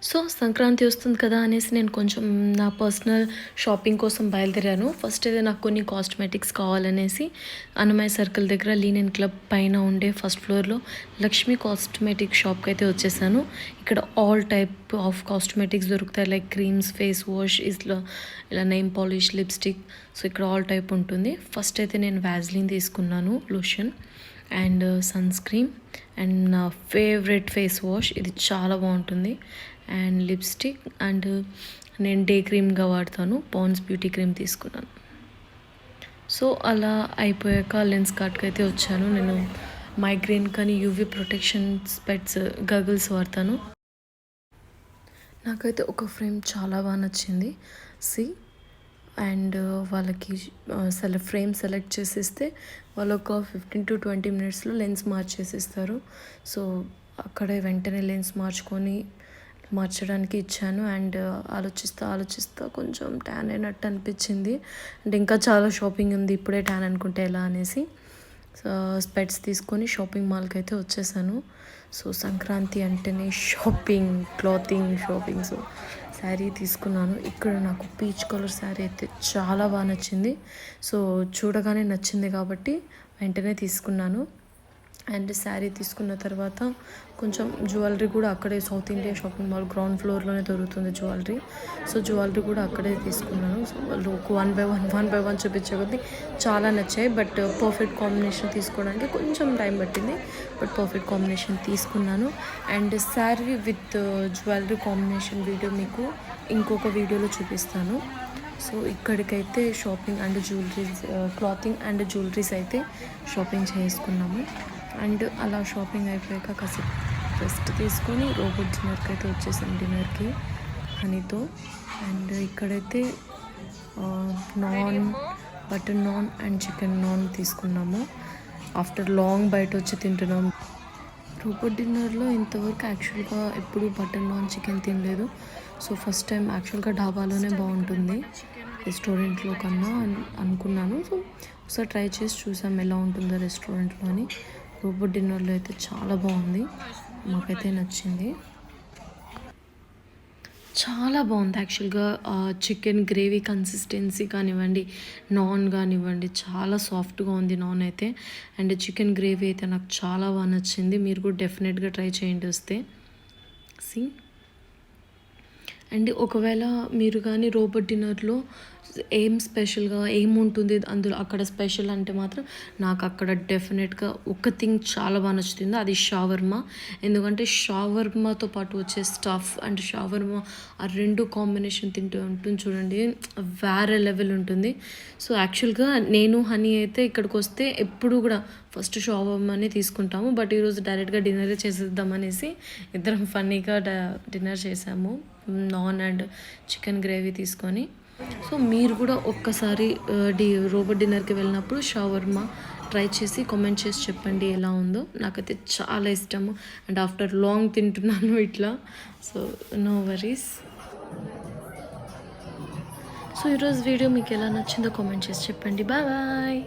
So Sankranti వస్తుంది కదా అనేసి నేను కొంచెం నా పర్సనల్ షాపింగ్ కోసం బయలుదేరాను. ఫస్ట్ అయితే నాకు కొన్ని కాస్మెటిక్స్ కావాలనేసి అన్నమయ్య సర్కిల్ దగ్గర లీనియన్ క్లబ్ పైన ఉండే ఫస్ట్ ఫ్లోర్లో లక్ష్మీ కాస్మెటిక్ షాప్కి అయితే వచ్చేసాను. ఇక్కడ ఆల్ టైప్ ఆఫ్ కాస్మెటిక్స్ దొరుకుతాయి, లైక్ క్రీమ్స్, ఫేస్ వాష్, ఇలా నెయిల్ పాలిష్, లిప్స్టిక్. సో ఇక్కడ ఆల్ టైప్ ఉంటుంది. ఫస్ట్ అయితే నేను వ్యాజ్లిన్ తీసుకున్నాను, lotion and sunscreen and నా ఫేవరెట్ ఫేస్ వాష్, ఇది చాలా బాగుంటుంది. అండ్ లిప్స్టిక్ అండ్ నేను డే క్రీమ్గా వాడతాను, పాండ్స్ బ్యూటీ క్రీమ్ తీసుకున్నాను. సో అలా అయిపోయాక లెన్స్ కార్ట్కి అయితే వచ్చాను. నేను మైగ్రేన్ కానీ యూవీ ప్రొటెక్షన్ స్పెట్స్ గగుల్స్ వాడతాను. నాకైతే ఒక ఫ్రేమ్ చాలా బాగా నచ్చింది. అండ్ వాళ్ళకి ఫ్రేమ్ సెలెక్ట్ చేసేస్తే వాళ్ళు ఒక 15 to 20 మినిట్స్లో లెన్స్ మార్చేసిస్తారు. సో అక్కడే వెంటనే లెన్స్ మార్చడానికి ఇచ్చాను. అండ్ ఆలోచిస్తా కొంచెం ట్యాన్ అయినట్టు అనిపించింది. అంటే ఇంకా చాలా షాపింగ్ ఉంది, ఇప్పుడే ట్యాన్ అనుకుంటే ఎలా అనేసి స్పెట్స్ తీసుకొని షాపింగ్ మాల్కి అయితే వచ్చేసాను. సో సంక్రాంతి అంటేనే shopping, clothing shopping. So sari తీసుకున్నాను. ఇక్కడ నాకు పీచ్ కలర్ శారీ అయితే చాలా బాగా నచ్చింది. సో చూడగానే నచ్చింది కాబట్టి వెంటనే తీసుకున్నాను. అండ్ శారీ తీసుకున్న తర్వాత కొంచెం జ్యువెలరీ కూడా అక్కడే South India shopping mall ground ఫ్లోర్లోనే దొరుకుతుంది జ్యువెలరీ. సో జ్యువెలరీ కూడా అక్కడే తీసుకున్నాను. సో వాళ్ళు వన్ బై వన్ చూపించే కొద్దీ చాలా నచ్చాయి. బట్ పర్ఫెక్ట్ కాంబినేషన్ తీసుకోవడానికి కొంచెం టైం పట్టింది, బట్ పర్ఫెక్ట్ కాంబినేషన్ తీసుకున్నాను. And sari with jewellery combination video మీకు ఇంకొక వీడియోలో చూపిస్తాను. సో ఇక్కడికైతే shopping and jewelleries, clothing and jewelleries అయితే షాపింగ్ చేసుకున్నాము. అండ్ అలా షాపింగ్ అయిపోయాక కాసేపు రెస్ట్ తీసుకొని రోబోట్ డిన్నర్కి అయితే వచ్చేసాం, డిన్నర్కి హనీతో. అండ్ ఇక్కడైతే butter non and chicken non తీసుకున్నాము. ఆఫ్టర్ లాంగ్ బయట వచ్చి తింటున్నాం. రోబోట్ డిన్నర్లో ఇంతవరకు యాక్చువల్గా ఎప్పుడు బటర్ నాన్ చికెన్ తినలేదు. సో ఫస్ట్ టైం యాక్చువల్గా ఢాబాలోనే బాగుంటుంది రెస్టారెంట్లో కన్నా అనుకున్నాను. సో ఒకసారి ట్రై చేసి చూసాం ఎలా ఉంటుందో రెస్టారెంట్లో అని. రోబోట్ డిన్నర్లో అయితే చాలా బాగుంది, మాకైతే నచ్చింది. చాలా బాగుంది యాక్చువల్గా. చికెన్ గ్రేవీ కన్సిస్టెన్సీ కానివ్వండి, నాన్ కానివ్వండి, చాలా సాఫ్ట్గా ఉంది నాన్ అయితే. అండ్ చికెన్ గ్రేవీ అయితే నాకు చాలా బాగా నచ్చింది. మీరు కూడా డెఫినెట్గా ట్రై చేయండి వస్తే. అండ్ ఒకవేళ మీరు కానీ రోబోట్ డిన్నర్లో ఏం స్పెషల్గా ఏముంటుంది అందులో అక్కడ స్పెషల్ అంటే మాత్రం నాకు అక్కడ డెఫినెట్గా ఒక థింగ్ చాలా బాగా నచ్చుతుంది, అది షవర్మా. ఎందుకంటే షవర్మాతో పాటు వచ్చే స్టఫ్ అండ్ షవర్మా ఆ రెండు కాంబినేషన్ తింటూ ఉంటుంది చూడండి, వేరే లెవెల్ ఉంటుంది. సో యాక్చువల్గా నేను హనీ అయితే ఇక్కడికి వస్తే ఎప్పుడు కూడా ఫస్ట్ షవర్మానే తీసుకుంటాము. బట్ ఈరోజు డైరెక్ట్గా డిన్నరే చేసేద్దామనేసి ఇద్దరం ఫన్నీగా డిన్నర్ చేసాము, నాన్ అండ్ చికెన్ గ్రేవీ తీసుకొని. సో మీరు కూడా ఒక్కసారి రోబోట్ డిన్నర్కి వెళ్ళినప్పుడు షవర్మా ట్రై చేసి కామెంట్ చేసి చెప్పండి ఎలా ఉందో. నాకైతే చాలా ఇష్టము అండ్ ఆఫ్టర్ లాంగ్ తింటున్నాను ఇట్లా. So no worries. సో ఈరోజు వీడియో మీకు ఎలా నచ్చిందో కామెంట్ చేసి చెప్పండి. Bye bye.